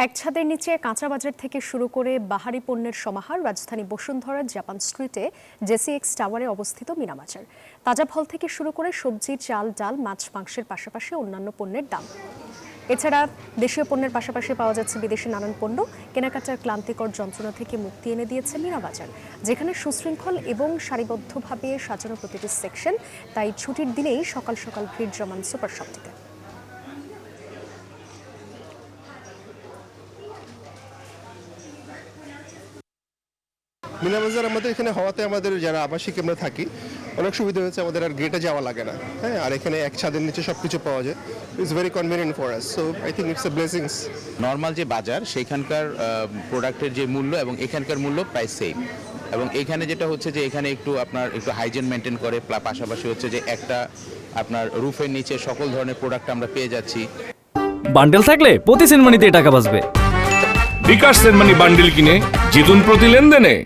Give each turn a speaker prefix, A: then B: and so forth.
A: এক ছাদের নিচে কাঁচা বাজার থেকে শুরু করে বাহারি পণ্যের সমাহার রাজধানী বসুন্ধরার জাপান স্ট্রিটে জেসিএক্স টাওয়ারে অবস্থিত মিনা বাজার। তাজা ফল থেকে শুরু করে সবজি, চাল, ডাল, মাছ, মাংসের পাশাপাশি অন্যান্য পণ্যের দাম। এছাড়া দেশীয় পণ্যের পাশাপাশি পাওয়া যাচ্ছে বিদেশি নানান পণ্য। কেনাকাটার ক্লান্তিকর যন্ত্রণা থেকে মুক্তি এনে দিয়েছে মিনা বাজার, যেখানে সুশৃঙ্খল এবং সারিবদ্ধভাবে সাজানো প্রতিটি সেকশন। তাই ছুটির দিনেই সকাল সকাল ভিড় জমান সুপার শপটিতে।
B: মিনা বাজার আমাদের এখানে হওয়াতে আমাদের যারা আবাসিক আমরা থাকি অনেক সুবিধা হয়েছে, আমাদের আর গেটে যাওয়া লাগে না। হ্যাঁ, আর এখানে এক ছাদের নিচে সব কিছু পাওয়া যায়। It's very convenient for us, so I think it's a blessings.
C: Normal যে বাজার সেখানকার প্রোডাক্টের যে মূল্য এবং এখানকার মূল্য প্রায় সেম, এবং এখানে যেটা হচ্ছে যে এখানে একটু হাইজিন মেনটেন করে, পাশাপাশি হচ্ছে যে একটা আপনার রুফের নিচে সকল ধরনের প্রোডাক্ট আমরা পেয়ে যাচ্ছি।
D: বান্ডেল থাকলে প্রতি সেনমানিতে টাকা বাঁচবে।
E: বিকাশ সেনমানি বান্ডেল কিনে জিতুন প্রতি লেনদেনে।